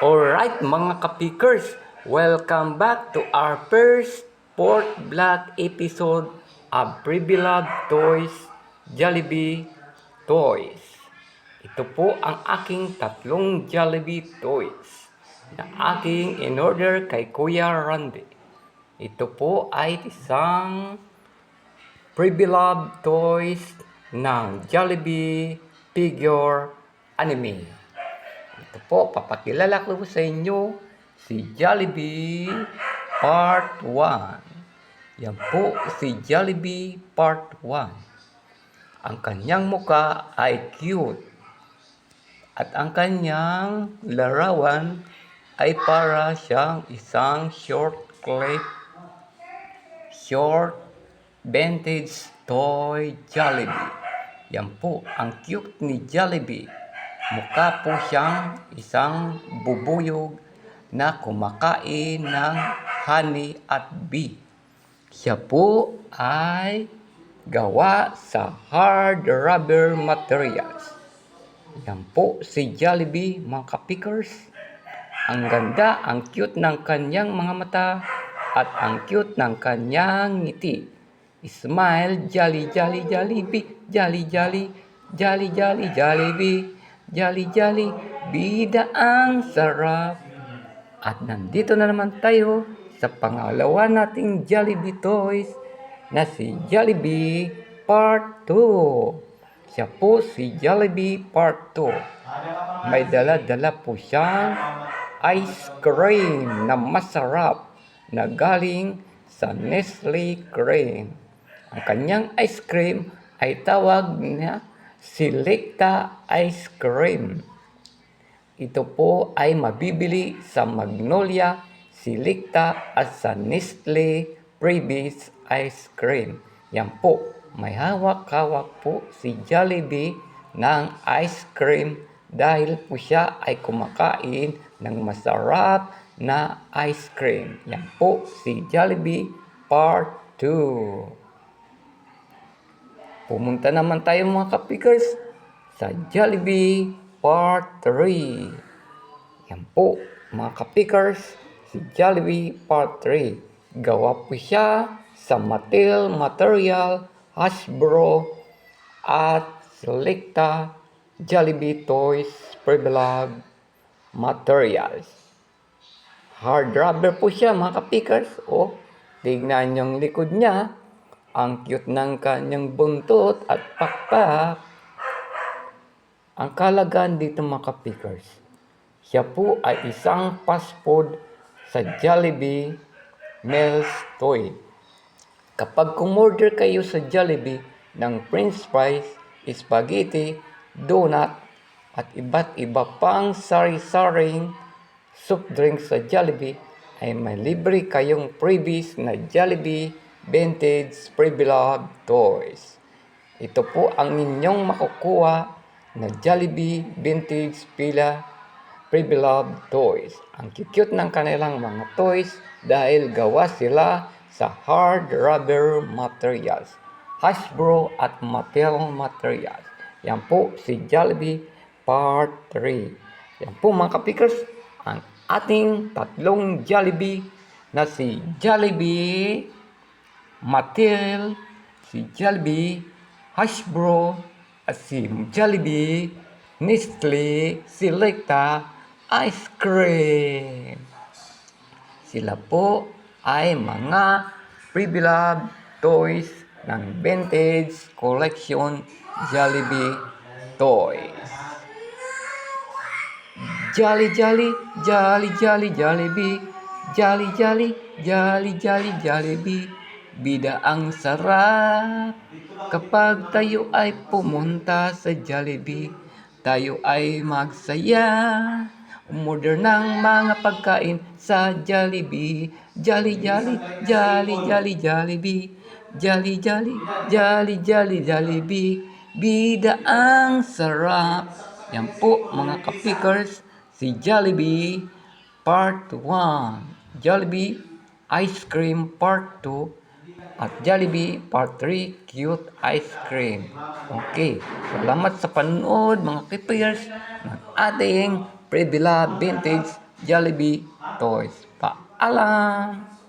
Alright mga kapikers, welcome back to our first fourth vlog episode of Pre-Beloved Toys Jollibee Toys. Ito po ang aking tatlong Jollibee Toys na aking in-order kay Kuya Randy. Ito po ay isang Pre-Beloved Toys ng Jollibee Figure Anime. Ito po, papakilala ko sa inyo si Jollibee Part 1. Yan po si Jollibee Part 1. Ang kanyang muka ay cute. At ang kanyang larawan ay para siyang isang short vintage toy Jollibee. Yan po, ang cute ni Jollibee. Mukha po siyang isang bubuyog na kumakain ng honey at bee. Siya po ay gawa sa hard rubber materials. Yan po si Jollibee mga kapikers. Ang ganda, ang cute ng kanyang mga mata at ang cute ng kanyang ngiti. Smile, jolly, jolly, Jollibee, jolly, jolly, jolly, jolly, Jollibee. Jolly jolly, bida ang sarap. At nandito na naman tayo sa pangalawa nating Jollibee Toys na si Jollibee Part 2. Siya po si Jollibee Part 2. May dala-dala po siyang ice cream na masarap na galing sa Nestle Cream. Ang kanyang ice cream ay tawag na Selecta Ice Cream. Ito po ay mabibili sa Magnolia, Selecta at sa Nestle Previous Ice Cream. Yan po, may hawak-hawak po si Jollibee ng ice cream dahil po siya ay kumakain ng masarap na ice cream. Yan po si Jollibee Part 2. Pumunta naman tayo mga kapikers sa Jollibee Part 3. Yan po mga kapikers, si Jollibee Part 3. Gawa po siya sa Mattel Material, Hasbro at Selecta Jollibee Toys Pre-Beloved Materials. Hard rubber po siya mga kapikers. O, tignan yung likod niya. Ang cute ng kanyang buntot at pakpak. Ang kalagaan dito mga kapikers, siya po ay isang fast food sa Jollibee Meals Toy. Kapag kumorder kayo sa Jollibee ng french fries, spaghetti, donut, at iba't iba pang sari-saring soft drinks sa Jollibee, ay may libre kayong freebies na Jollibee Vintage Pre-Beloved Toys. Ito po ang inyong makukuha na Jollibee Vintage Pre-Beloved Toys. Ang cute ng kanilang mga toys dahil gawa sila sa hard rubber materials, Hasbro at Mattel materials. Yan po si Jollibee Part 3. Yan po mga kapikers, ang ating tatlong Jollibee na si Jollibee Mattel, si Jollibee Hasbro at si Jollibee Nestle Selecta Ice Cream. Sila po ay mga pre-beloved toys ng vintage collection Jollibee Toys. Jolly jolly, jolly jolly Jollibee, jolly jolly, jolly jolly Jollibee. Bida ang sarap kapag tayo ay pumunta sa Jollibee. Tayo ay magsaya, umorder ng mga pagkain sa Jollibee. Jolly jolly, jolly jolly Jollibee, jolly jolly, jolly jolly Jollibee. Bida ang sarap. Yan po mga kapikers, si Jollibee Part 1, Jollibee Ice Cream Part 2, at Jollibee Part 3 Cute Ice Cream. Okay, salamat sa panood mga kapikers ng ating Pre-Beloved Vintage Jollibee Toys. Paalam!